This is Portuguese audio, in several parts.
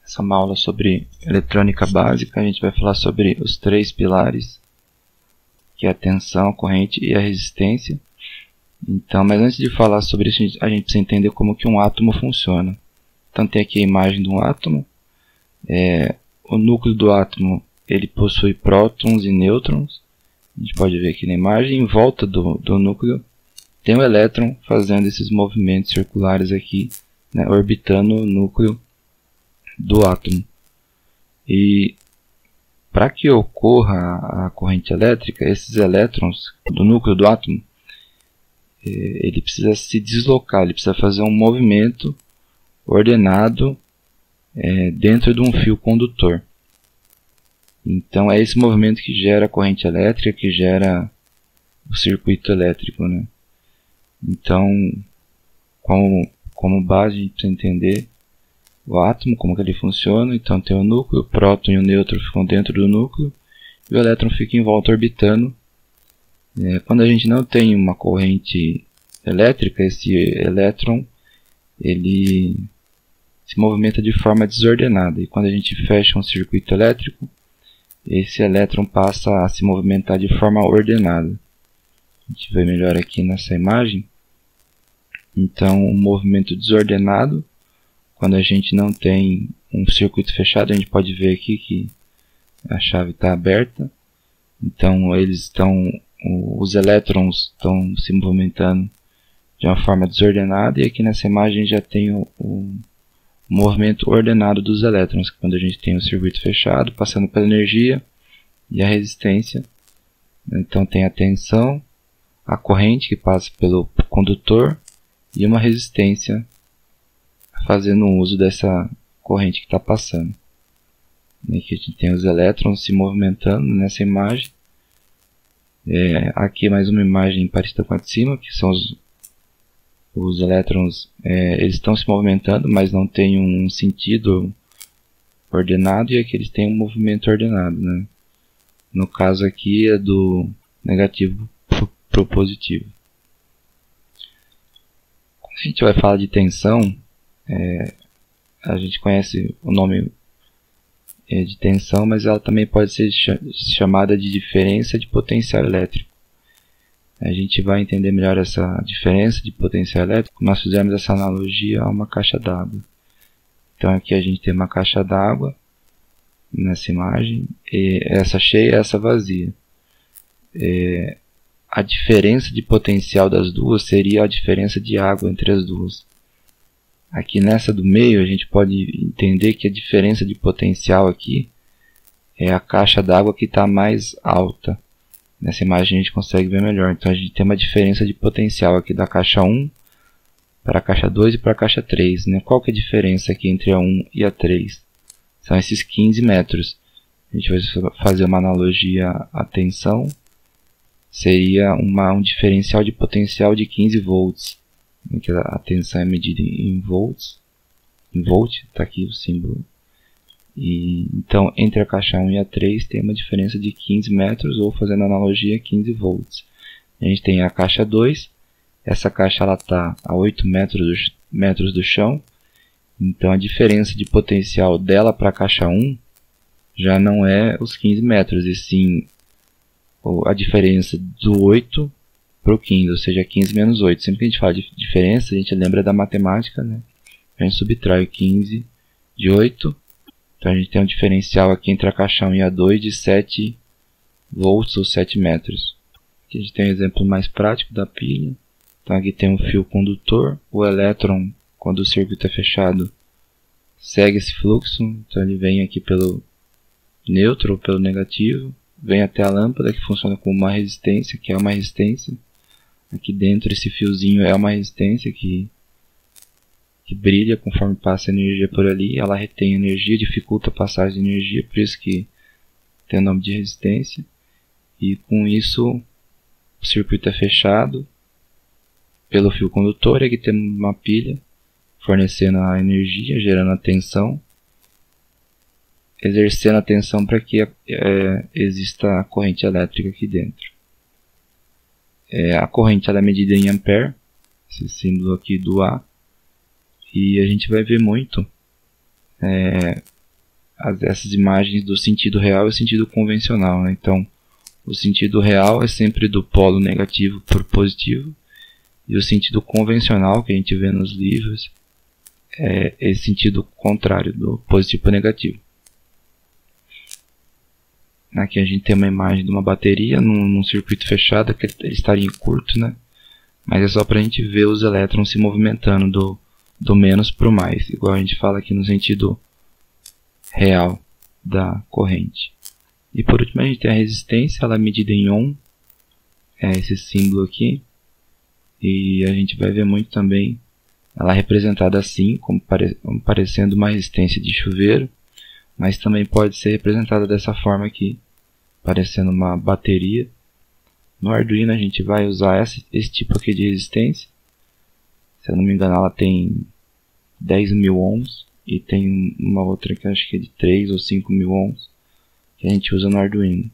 Essa é uma aula sobre eletrônica básica. A gente vai falar sobre os três pilares, que é a tensão, a corrente e a resistência. Então, mas antes de falar sobre isso, a gente precisa entender como que um átomo funciona. Então tem aqui a imagem de um átomo. O núcleo do átomo ele possui prótons e nêutrons. A gente pode ver aqui na imagem. Em volta do núcleo tem o elétron fazendo esses movimentos circulares aqui, né, orbitando o núcleo do átomo. E para que ocorra a corrente elétrica, esses elétrons do núcleo do átomo, ele precisa se deslocar, ele precisa fazer um movimento ordenado dentro de um fio condutor. Então é esse movimento que gera a corrente elétrica, que gera o circuito elétrico, né? Então, como base, a gente precisa entender o átomo, como que ele funciona. Então tem o núcleo, o próton e o nêutron ficam dentro do núcleo e o elétron fica em volta orbitando. Quando a gente não tem uma corrente elétrica, esse elétron ele se movimenta de forma desordenada. E quando a gente fecha um circuito elétrico, esse elétron passa a se movimentar de forma ordenada. A gente vê melhor aqui nessa imagem. Então, um movimento desordenado, quando a gente não tem um circuito fechado, a gente pode ver aqui que a chave está aberta. Então, os elétrons estão se movimentando de uma forma desordenada. E aqui nessa imagem já tem o movimento ordenado dos elétrons, quando a gente tem o circuito fechado, passando pela energia e a resistência. Então tem a tensão, a corrente que passa pelo condutor e uma resistência fazendo uso dessa corrente que está passando. Aqui a gente tem os elétrons se movimentando nessa imagem. Aqui mais uma imagem parecida com a de cima, que são os elétrons, eles estão se movimentando, mas não tem um sentido ordenado, e aqui eles têm um movimento ordenado, né? No caso aqui é do negativo para o positivo. Quando a gente vai falar de tensão, a gente conhece o nome de tensão, mas ela também pode ser chamada de diferença de potencial elétrico. A gente vai entender melhor essa diferença de potencial elétrico. Nós fizemos essa analogia a uma caixa d'água. Então aqui a gente tem uma caixa d'água nessa imagem, e essa cheia e essa vazia. A diferença de potencial das duas seria a diferença de água entre as duas. Aqui nessa do meio a gente pode entender que a diferença de potencial aqui é a caixa d'água que está mais alta. Nessa imagem a gente consegue ver melhor. Então a gente tem uma diferença de potencial aqui da caixa 1 para a caixa 2 e para a caixa 3. Né? Qual que é a diferença aqui entre a 1 e a 3? São esses 15 metros. A gente vai fazer uma analogia à tensão. Seria um diferencial de potencial de 15 volts. Que a tensão é medida em volts. Em volt, está aqui o símbolo. Então, entre a caixa 1 e a 3 tem uma diferença de 15 metros, ou fazendo analogia, 15 volts. A gente tem a caixa 2, essa caixa está a 8 metros do chão, então a diferença de potencial dela para a caixa 1 já não é os 15 metros, e sim a diferença do 8 para o 15, ou seja, 15 menos 8. Sempre que a gente fala de diferença, a gente lembra da matemática, né? A gente subtrai o 15 de 8. Então a gente tem um diferencial aqui entre a caixa 1 e a 2 de 7 volts ou 7 metros. Aqui a gente tem um exemplo mais prático da pilha. Então aqui tem um fio condutor. O elétron, quando o circuito é fechado, segue esse fluxo. Então ele vem aqui pelo neutro ou pelo negativo. Vem até a lâmpada, que funciona como uma resistência, que é uma resistência. Aqui dentro esse fiozinho é uma resistência que brilha conforme passa a energia por ali. Ela retém energia, dificulta a passagem de energia, por isso que tem o nome de resistência. E com isso o circuito é fechado pelo fio condutor. Aqui temos uma pilha fornecendo a energia, gerando a tensão, exercendo a tensão para que exista a corrente elétrica aqui dentro. A corrente ela é medida em ampere, esse símbolo aqui do A. E a gente vai ver muito essas imagens do sentido real e o sentido convencional, né? Então, o sentido real é sempre do polo negativo para o positivo, e o sentido convencional que a gente vê nos livros é esse sentido contrário, do positivo para o negativo. Aqui a gente tem uma imagem de uma bateria num circuito fechado, que ele estaria em curto, né? Mas é só para a gente ver os elétrons se movimentando do menos para o mais, igual a gente fala aqui no sentido real da corrente. E por último a gente tem a resistência, ela é medida em ohm, é esse símbolo aqui, e a gente vai ver muito também ela é representada assim, como parecendo uma resistência de chuveiro, mas também pode ser representada dessa forma aqui, parecendo uma bateria. No Arduino a gente vai usar esse tipo aqui de resistência. Se eu não me engano, ela tem 10.000 ohms, e tem uma outra que acho que é de 3 ou 5.000 ohms, que a gente usa no Arduino.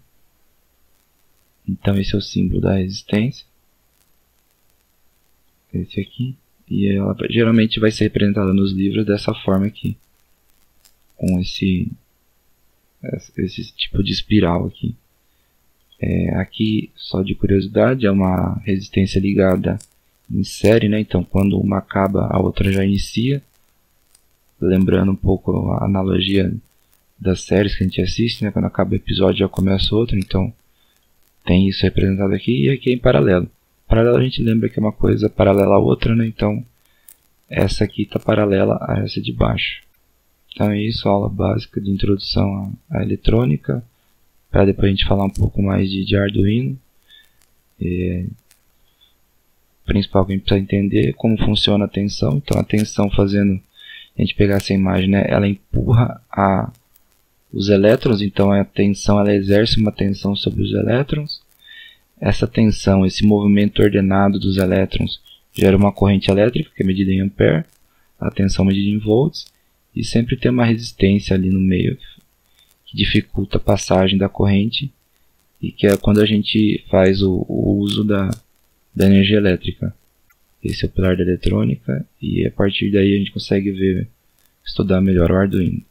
Então esse é o símbolo da resistência, esse aqui, e ela geralmente vai ser representada nos livros dessa forma aqui, com esse tipo de espiral aqui. Aqui, só de curiosidade, é uma resistência ligada em série, né? Então quando uma acaba, a outra já inicia, lembrando um pouco a analogia das séries que a gente assiste, né? Quando acaba o episódio já começa outro, então tem isso representado aqui, e aqui é em paralelo. Paralelo a gente lembra que é uma coisa paralela à outra, né? Então essa aqui está paralela a essa de baixo. Então é isso, aula básica de introdução à eletrônica, para depois a gente falar um pouco mais de Arduino. O principal que a gente precisa entender é como funciona a tensão. Então a tensão, fazendo a gente pegar essa imagem, né, ela empurra os elétrons, então a tensão, ela exerce uma tensão sobre os elétrons. Essa tensão, esse movimento ordenado dos elétrons, gera uma corrente elétrica, que é medida em ampere, a tensão medida em volts, e sempre tem uma resistência ali no meio, que dificulta a passagem da corrente, e que é quando a gente faz o uso da energia elétrica. Esse é o pilar da eletrônica, e a partir daí a gente consegue estudar melhor o Arduino.